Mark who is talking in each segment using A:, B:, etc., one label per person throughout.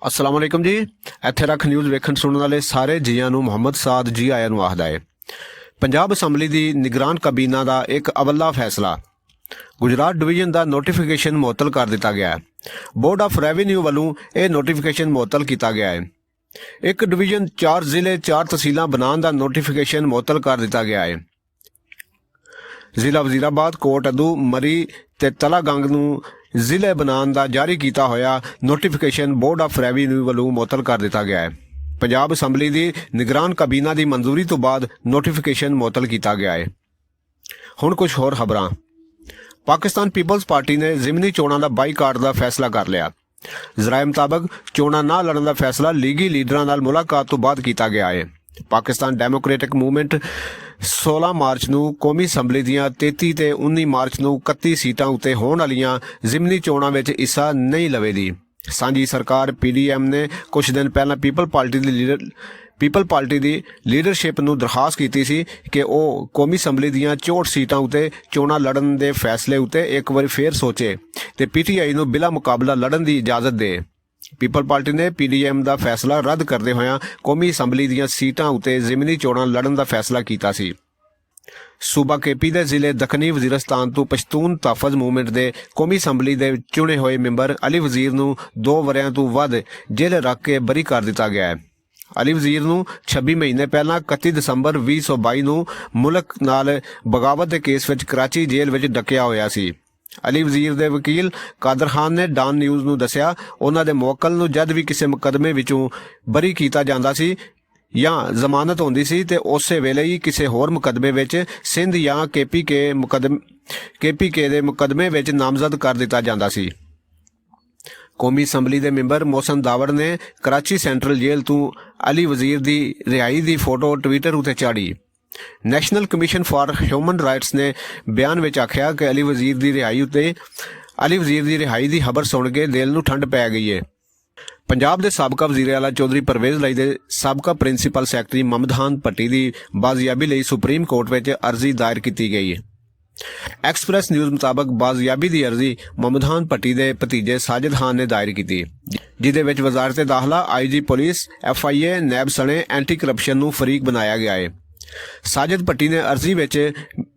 A: अस्सलाम वालेकुम जी। ਇੱਥੇ ਰੱਖ ਨਿਊਜ਼ ਵੇਖਣ ਸੁਣਨ ਵਾਲੇ ਸਾਰੇ ਜੀਆਂ ਨੂੰ ਮੁਹੰਮਦ ਸਾਦ ਜੀ ਆਇਆਂ ਨੂੰ ਆਖਦਾ ਹੈ। ਪੰਜਾਬ ਅਸੈਂਬਲੀ ਦੀ ਨਿਗਰਾਨ ਕਾਬੀਨਾ ਦਾ ਇੱਕ ਅਵੱਲਾ ਫੈਸਲਾ। ਗੁਜਰਾਤ ਡਿਵੀਜ਼ਨ ਦਾ ਨੋਟੀਫਿਕੇਸ਼ਨ ਮੁਅੱਤਲ ਕਰ ਦਿੱਤਾ ਗਿਆ ਹੈ। ਬੋਰਡ ਆਫ ਰੈਵਨਿਊ ਵੱਲੋਂ ਇਹ ਨੋਟੀਫਿਕੇਸ਼ਨ ਮੁਅੱਤਲ ਕੀਤਾ ਗਿਆ ਹੈ। ਇੱਕ ਡਿਵੀਜ਼ਨ 4 ਜ਼ਿਲ੍ਹੇ 4 ਤਹਿਸੀਲਾਂ ਬਣਾਉਣ ਦਾ ਨੋਟੀਫਿਕੇਸ਼ਨ ਮੁਅੱਤਲ ਕਰ ਦਿੱਤਾ ਗਿਆ ਹੈ। ਜ਼ਿਲ੍ਹਾ ਵਜ਼ੀਰਾਬਾਦ, ਕੋਟ ਅਦੂ, ਮਰੀ ਤੇ ਤਲਾਗੰਗ ਨੂੰ ਜ਼ਿਲ੍ਹੇ ਬਣਾਉਣ ਦਾ ਜਾਰੀ ਕੀਤਾ ਹੋਇਆ ਨੋਟੀਫਿਕੇਸ਼ਨ ਬੋਰਡ ਆਫ ਰੈਵਨਿਊ ਵੱਲੋਂ ਮੁਅੱਤਲ ਕਰ ਦਿੱਤਾ ਗਿਆ ਹੈ। ਪੰਜਾਬ ਅਸੈਂਬਲੀ ਦੀ ਨਿਗਰਾਨ ਕਾਬੀਨਾ ਦੀ ਮਨਜ਼ੂਰੀ ਤੋਂ ਬਾਅਦ ਨੋਟੀਫਿਕੇਸ਼ਨ ਮੁਅੱਤਲ ਕੀਤਾ ਗਿਆ ਹੈ। ਹੁਣ ਕੁਝ ਹੋਰ ਖਬਰਾਂ। ਪਾਕਿਸਤਾਨ ਪੀਪਲਜ਼ ਪਾਰਟੀ ਨੇ ਜ਼ਿਮਨੀ ਚੋਣਾਂ ਦਾ ਬਾਈਕਾਟ ਦਾ ਫੈਸਲਾ ਕਰ ਲਿਆ। ਜ਼ਰਾਏ ਮੁਤਾਬਕ ਚੋਣਾਂ ਨਾ ਲੜਨ ਦਾ ਫੈਸਲਾ ਲੀਗੀ ਲੀਡਰਾਂ ਨਾਲ ਮੁਲਾਕਾਤ ਤੋਂ ਬਾਅਦ ਕੀਤਾ ਗਿਆ ਹੈ। ਪਾਕਿਸਤਾਨ ਡੈਮੋਕ੍ਰੈਟਿਕ ਮੂਵਮੈਂਟ 16 ਮਾਰਚ ਨੂੰ ਕੌਮੀ ਅਸੈਂਬਲੀ ਦੀਆਂ 33 ਤੇ 19 ਮਾਰਚ ਨੂੰ 31 ਸੀਟਾਂ ਉੱਤੇ ਹੋਣ ਵਾਲੀਆਂ ਜ਼ਿਮਨੀ ਚੋਣਾਂ ਵਿੱਚ ਹਿੱਸਾ ਨਹੀਂ ਲਵੇਗੀ। ਸਾਂਝੀ ਸਰਕਾਰ PDM ਨੇ ਕੁਝ ਦਿਨ ਪਹਿਲਾਂ ਪੀਪਲ ਪਾਰਟੀ ਦੀ ਲੀਡਰਸ਼ਿਪ ਨੂੰ ਦਰਖਾਸਤ ਕੀਤੀ ਸੀ ਕਿ ਉਹ ਕੌਮੀ ਅਸੈਂਬਲੀ ਦੀਆਂ 64 ਸੀਟਾਂ ਉੱਤੇ ਚੋਣਾਂ ਲੜਨ ਦੇ ਫੈਸਲੇ ਉੱਤੇ ਇੱਕ ਵਾਰੀ ਫੇਰ ਸੋਚੇ ਤੇ PTI ਨੂੰ ਬਿਲਾ ਮੁਕਾਬਲਾ ਲੜਨ ਦੀ ਇਜਾਜ਼ਤ ਦੇ। ਪੀਪਲ ਪਾਰਟੀ ਨੇ PDM ਦਾ ਫੈਸਲਾ ਰੱਦ ਕਰਦੇ ਹੋਇਆਂ ਕੌਮੀ ਅਸੈਂਬਲੀ ਦੀਆਂ ਸੀਟਾਂ ਉੱਤੇ ਜ਼ਿਮਨੀ ਚੋਣਾਂ ਲੜਨ ਦਾ ਫੈਸਲਾ ਕੀਤਾ ਸੀ। ਸੂਬਾ KP ਦੇ ਜ਼ਿਲ੍ਹੇ ਦੱਖਣੀ ਵਜ਼ੀਰਸਤਾਨ ਤੋਂ ਪਸ਼ਤੂਨ ਤਹਫ਼ੁਜ਼ ਮੂਵਮੈਂਟ ਦੇ ਕੌਮੀ ਅਸੈਂਬਲੀ ਦੇ ਚੁਣੇ ਹੋਏ ਮੈਂਬਰ ਅਲੀ ਵਜ਼ੀਰ ਨੂੰ 2 ਵਰ੍ਹਿਆਂ ਤੋਂ ਵੱਧ ਜੇਲ੍ਹ ਰੱਖ ਕੇ ਬਰੀ ਕਰ ਦਿੱਤਾ ਗਿਆ ਹੈ। ਅਲੀ ਵਜ਼ੀਰ ਨੂੰ 26 ਮਹੀਨੇ ਪਹਿਲਾਂ 31 ਦਸੰਬਰ 2022 ਨੂੰ ਮੁਲਕ ਨਾਲ ਬਗਾਵਤ ਦੇ ਕੇਸ ਵਿੱਚ ਕਰਾਚੀ ਜੇਲ੍ਹ ਵਿੱਚ ਡੱਕਿਆ ਹੋਇਆ ਸੀ। ਅਲੀ ਵਜ਼ੀਰ ਦੇ ਵਕੀਲ ਕਾਦਰ ਖਾਨ ਨੇ ਡਾਨ ਨਿਊਜ਼ ਨੂੰ ਦੱਸਿਆ, ਉਹਨਾਂ ਦੇ ਮੁਵੱਕਲ ਨੂੰ ਜਦ ਵੀ ਕਿਸੇ ਮੁਕੱਦਮੇ ਵਿੱਚੋਂ ਬਰੀ ਕੀਤਾ ਜਾਂਦਾ ਸੀ ਜਾਂ ਜ਼ਮਾਨਤ ਹੁੰਦੀ ਸੀ ਤੇ ਉਸੇ ਵੇਲੇ ਹੀ ਕਿਸੇ ਹੋਰ ਮੁਕੱਦਮੇ ਵਿੱਚ ਸਿੰਧ ਜਾਂ KPK ਦੇ ਮੁਕੱਦਮੇ ਵਿੱਚ ਨਾਮਜ਼ਦ ਕਰ ਦਿੱਤਾ ਜਾਂਦਾ ਸੀ। ਕੌਮੀ ਅਸੈਂਬਲੀ ਦੇ ਮੈਂਬਰ ਮੋਹਸਨ ਦਾਵੜ ਨੇ ਕਰਾਚੀ ਸੈਂਟਰਲ ਜੇਲ੍ਹ ਤੋਂ ਅਲੀ ਵਜ਼ੀਰ ਦੀ ਰਿਹਾਈ ਦੀ ਫੋਟੋ ਟਵਿੱਟਰ ਉੱਤੇ ਚਾੜੀ। National Commission for Human Rights ਨੇ ਬਿਆਨ ਵਿੱਚ ਆਖਿਆ ਕਿ ਅਲੀ ਵਜ਼ੀਰ ਦੀ ਰਿਹਾਈ ਦੀ ਖਬਰ ਸੁਣ ਕੇ ਦਿਲ ਨੂੰ ਠੰਡ ਪੈ ਗਈ ਹੈ। ਪੰਜਾਬ ਦੇ ਸਾਬਕਾ ਵਜ਼ੀਰ ਆਲਾ ਚੌਧਰੀ ਪਰਵੇਜ਼ ਲਈ ਦੇ ਸਾਬਕਾ ਪ੍ਰਿੰਸੀਪਲ ਸੈਕਟਰੀ ਮੁਹੰਮਦ ਖਾਨ ਭੱਟੀ ਦੀ ਬਾਜ਼ੀਆਬੀ ਲਈ ਸੁਪਰੀਮ ਕੋਰਟ ਵਿੱਚ ਅਰਜ਼ੀ ਦਾਇਰ ਕੀਤੀ ਗਈ ਹੈ। ਐਕਸਪ੍ਰੈਸ ਨਿਊਜ਼ ਮੁਤਾਬਕ ਬਾਜ਼ੀਆਬੀ ਦੀ ਅਰਜ਼ੀ ਮੁਹੰਮਦ ਖਾਨ ਭੱਟੀ ਦੇ ਭਤੀਜੇ ਸਾਜਿਦ ਖਾਨ ਨੇ ਦਾਇਰ ਕੀਤੀ, ਜਿਹਦੇ ਵਿੱਚ ਵਜ਼ਾਰਤ ਦਾਖਲਾ, IG ਪੁਲਿਸ, FIA, ਨੈਬ ਸਣੇ ਐਂਟੀ ਕਰਪਸ਼ਨ ਨੂੰ ਫਰੀਕ ਬਣਾਇਆ ਗਿਆ ਹੈ। ਸਾਜਿਦ ਭੱਟੀ ਨੇ ਅਰਜ਼ੀ ਵਿੱਚ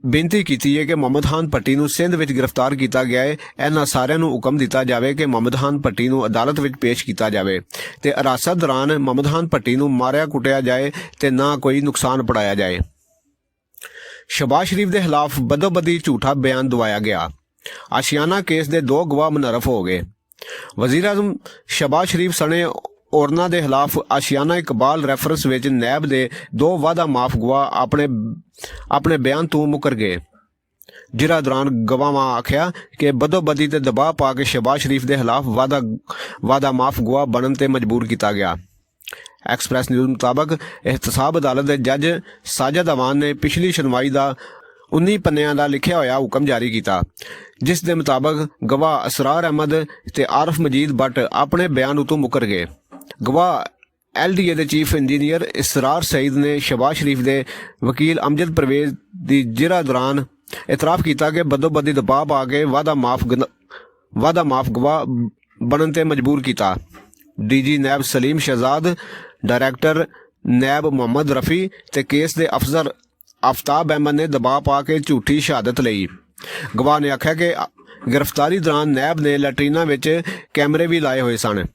A: ਬੇਨਤੀ ਕੀਤੀ ਹੈ ਕਿ ਮੁਹੰਮਦ ਖਾਨ ਭੱਟੀ ਨੂੰ ਸਿੰਧ ਵਿੱਚ ਗ੍ਰਿਫਤਾਰ ਕੀਤਾ ਗਿਆ ਹੈ। ਇਹਨਾਂ ਸਾਰਿਆਂ ਨੂੰ ਹੁਕਮ ਦਿੱਤਾ ਜਾਵੇ ਕਿ ਮੁਹੰਮਦ ਖਾਨ ਭੱਟੀ ਨੂੰ ਅਦਾਲਤ ਵਿੱਚ ਪੇਸ਼ ਕੀਤਾ ਜਾਵੇ ਤੇ ਹਿਰਾਸਤ ਦੌਰਾਨ ਮੁਹੰਮਦ ਖਾਨ ਭੱਟੀ ਨੂੰ ਮਾਰਿਆ ਕੁੱਟਿਆ ਜਾਏ ਤੇ ਨਾ ਕੋਈ ਨੁਕਸਾਨ ਪੜਾਇਆ ਜਾਏ। ਸ਼ਹਬਾਜ਼ ਸ਼ਰੀਫ ਦੇ ਖਿਲਾਫ ਬਦੋਬਦੀ ਝੂਠਾ ਬਿਆਨ ਦਵਾਇਆ ਗਿਆ। ਆਸ਼ੀਆਨਾ ਕੇਸ ਦੇ 2 ਗਵਾਹ ਮੁਨਰਫ ਹੋ ਗਏ। ਵਜ਼ੀਰ ਆਜ਼ਮ ਸ਼ਹਬਾਜ਼ ਸ਼ਰੀਫ ਸਣੇ ਔਰਨਾਂ ਦੇ ਖਿਲਾਫ ਆਸ਼ੀਆਨਾ ਇਕਬਾਲ ਰੈਫਰੈਂਸ ਵਿੱਚ ਨੈਬ ਦੇ 2 ਵਾਅਦਾ ਮਾਫ ਗਵਾਹ ਆਪਣੇ ਬਿਆਨ ਤੋਂ ਮੁੱਕਰ ਗਏ, ਜਿਨ੍ਹਾਂ ਦੌਰਾਨ ਗਵਾਹਾਂ ਆਖਿਆ ਕਿ ਬਦੋਬਦੀ ਤੇ ਦਬਾਅ ਪਾ ਕੇ ਸ਼ਹਬਾਜ਼ ਸ਼ਰੀਫ ਦੇ ਖਿਲਾਫ ਵਾਅਦਾ ਮਾਫ ਗਵਾਹ ਬਣਨ ਤੇ ਮਜਬੂਰ ਕੀਤਾ ਗਿਆ। ਐਕਸਪ੍ਰੈਸ ਨਿਊਜ਼ ਮੁਤਾਬਕ ਇਹਤਸਾਬ ਅਦਾਲਤ ਦੇ ਜੱਜ ਸਾਜਦ ਅਵਾਨ ਨੇ ਪਿਛਲੀ ਸੁਣਵਾਈ ਦਾ 19 ਪੰਨਿਆਂ ਦਾ ਲਿਖਿਆ ਹੋਇਆ ਹੁਕਮ ਜਾਰੀ ਕੀਤਾ, ਜਿਸ ਦੇ ਮੁਤਾਬਕ ਗਵਾਹ ਅਸਰਾਰ ਅਹਿਮਦ ਤੇ ਆਰਫ ਮਜੀਦ ਬੱਟ ਆਪਣੇ ਬਿਆਨ ਉਤੋਂ ਮੁੱਕਰ ਗਏ। ਗਵਾਹ LDA ਦੇ ਚੀਫ ਇੰਜੀਨੀਅਰ ਇਸਰਾਰ ਸਈਦ ਨੇ ਸ਼ਹਬਾਜ਼ ਸ਼ਰੀਫ ਦੇ ਵਕੀਲ ਅਮਜਦ ਪਰਵੇਜ਼ ਦੀ ਜ਼ਿਰਾ ਦੌਰਾਨ ਇਤਰਾਫ ਕੀਤਾ ਕਿ ਬਦੋਬਦੀ ਦਬਾਅ ਪਾ ਕੇ ਵਾਅਦਾ ਮਾਫ ਗਵਾਹ ਬਣਨ ਤੇ ਮਜਬੂਰ ਕੀਤਾ। DG ਨੈਬ ਸਲੀਮ ਸ਼ਹਜ਼ਾਦ, ਡਾਇਰੈਕਟਰ ਨੈਬ ਮੁਹੰਮਦ ਰਫੀ ਤੇ ਕੇਸ ਦੇ ਅਫਸਰ ਆਫਤਾਬ ਅਹਿਮਦ ਨੇ ਦਬਾਅ ਪਾ ਕੇ ਝੂਠੀ ਸ਼ਹਾਦਤ ਲਈ। ਗਵਾਹ ਨੇ ਆਖਿਆ ਕਿ ਗ੍ਰਿਫਤਾਰੀ ਦੌਰਾਨ ਨੈਬ ਨੇ ਲੈਟਰੀਨਾਂ ਵਿੱਚ ਕੈਮਰੇ ਵੀ ਲਾਏ ਹੋਏ ਸਨ।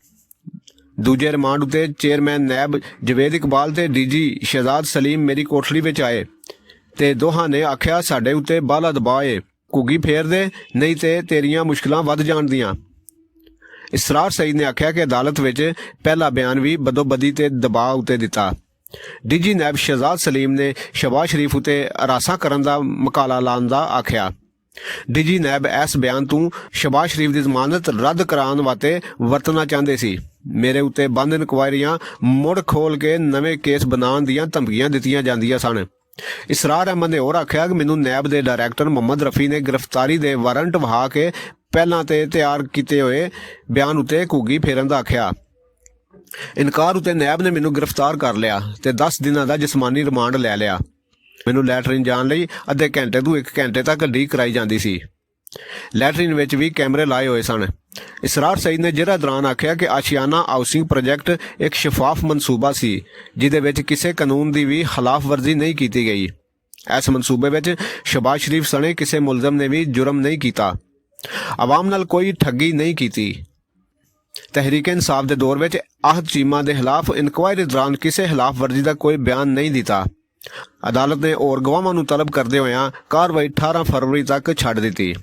A: ਦੂਜੇ ਰਿਮਾਂਡ ਉੱਤੇ ਚੇਅਰਮੈਨ ਨੈਬ ਜਵੇਦ ਇਕਬਾਲ ਤੇ DG ਸ਼ਹਜ਼ਾਦ ਸਲੀਮ ਮੇਰੀ ਕੋਠੜੀ ਵਿੱਚ ਆਏ ਤੇ ਦੋਹਾਂ ਨੇ ਆਖਿਆ, ਸਾਡੇ ਉੱਤੇ ਬਾਹਲਾ ਦਬਾਅ ਏ, ਘੁੱਗੀ ਫੇਰ ਦੇ ਨਹੀਂ ਤੇ ਤੇਰੀਆਂ ਮੁਸ਼ਕਲਾਂ ਵੱਧ ਜਾਣਦੀਆਂ। ਇਸਰਾਰ ਸਈਦ ਨੇ ਆਖਿਆ ਕਿ ਅਦਾਲਤ ਵਿੱਚ ਪਹਿਲਾ ਬਿਆਨ ਵੀ ਬਦੋਬਦੀ ਤੇ ਦਬਾਅ ਉੱਤੇ ਦਿੱਤਾ। DG ਨੈਬ ਸ਼ਹਜ਼ਾਦ ਸਲੀਮ ਨੇ ਸ਼ਹਬਾਜ਼ ਸ਼ਰੀਫ ਉੱਤੇ ਹਰਾਸਾਂ ਕਰਨ ਦਾ ਮਕਾਲਾ ਲਾਉਣ ਦਾ ਆਖਿਆ। DG ਨੈਬ ਇਸ ਬਿਆਨ ਤੋਂ ਸ਼ਹਬਾਜ਼ ਸ਼ਰੀਫ ਦੀ ਜ਼ਮਾਨਤ ਰੱਦ ਕਰਾਉਣ ਵਾਸਤੇ ਵਰਤਣਾ ਚਾਹੁੰਦੇ ਸੀ। ਮੇਰੇ ਉੱਤੇ ਬੰਦ ਇਨਕੁਆਇਰੀਆਂ ਮੁੜ ਖੋਲ ਕੇ ਨਵੇਂ ਕੇਸ ਬਣਾਉਣ ਦੀਆਂ ਧਮਕੀਆਂ ਦਿੱਤੀਆਂ ਜਾਂਦੀਆਂ ਸਨ। ਇਸਰਾਰ ਅਹਿਮਦ ਨੇ ਹੋਰ ਆਖਿਆ ਕਿ ਮੈਨੂੰ ਨੈਬ ਦੇ ਡਾਇਰੈਕਟਰ ਮੁਹੰਮਦ ਰਫੀ ਨੇ ਗ੍ਰਿਫਤਾਰੀ ਦੇ ਵਾਰੰਟ ਵਹਾ ਕੇ ਪਹਿਲਾਂ ਤੇ ਤਿਆਰ ਕੀਤੇ ਹੋਏ ਬਿਆਨ ਉੱਤੇ ਘੁੱਗੀ ਫੇਰਨ ਦਾ ਆਖਿਆ। ਇਨਕਾਰ ਉੱਤੇ ਨੈਬ ਨੇ ਮੈਨੂੰ ਗ੍ਰਿਫਤਾਰ ਕਰ ਲਿਆ ਤੇ 10 ਦਿਨਾਂ ਦਾ ਜਿਸਮਾਨੀ ਰਿਮਾਂਡ ਲੈ ਲਿਆ। ਮੈਨੂੰ ਲੈਟਰਿਨ ਜਾਣ ਲਈ ਅੱਧੇ ਘੰਟੇ ਤੋਂ 1 ਘੰਟੇ ਤੱਕ ਉਡੀਕ ਕਰਾਈ ਜਾਂਦੀ ਸੀ। ਲੈਟਰਿਨ ਵਿੱਚ ਵੀ ਕੈਮਰੇ ਲਾਏ ਹੋਏ ਸਨ। ਇਸਰਾਰ ਸਈਦ ਨੇ ਜ਼ਿਲ੍ਹਾ ਦੌਰਾਨ ਆਖਿਆ ਕਿ ਆਸ਼ੀਆਨਾ ਹਾਊਸਿੰਗ ਪ੍ਰੋਜੈਕਟ ਇੱਕ ਸ਼ਫਾਫ ਮਨਸੂਬਾ ਸੀ ਜਿਹਦੇ ਵਿੱਚ ਕਿਸੇ ਕਾਨੂੰਨ ਦੀ ਵੀ ਖਿਲਾਫਵਰਜ਼ੀ ਨਹੀਂ ਕੀਤੀ ਗਈ। ਇਸ ਮਨਸੂਬੇ ਵਿੱਚ ਸ਼ਬਾਜ਼ ਸ਼ਰੀਫ ਸਣੇ ਕਿਸੇ ਮੁਲਜ਼ਮ ਨੇ ਵੀ ਜੁਰਮ ਨਹੀਂ ਕੀਤਾ, ਆਵਾਮ ਨਾਲ ਕੋਈ ਠੱਗੀ ਨਹੀਂ ਕੀਤੀ। ਤਹਿਰੀਕ ਇਨਸਾਫ ਦੇ ਦੌਰ ਵਿੱਚ ਆਹਦ ਚੀਮਾ ਦੇ ਖਿਲਾਫ ਇਨਕੁਆਇਰੀ ਦੌਰਾਨ ਕਿਸੇ ਖਿਲਾਫਵਰਜ਼ੀ ਦਾ ਕੋਈ ਬਿਆਨ ਨਹੀਂ ਦਿੱਤਾ। ਅਦਾਲਤ ਨੇ ਹੋਰ ਗਵਾਹਾਂ ਨੂੰ ਤਲਬ ਕਰਦੇ ਹੋਇਆਂ ਕਾਰਵਾਈ 18 ਫਰਵਰੀ ਤੱਕ ਛੱਡ ਦਿੱਤੀ।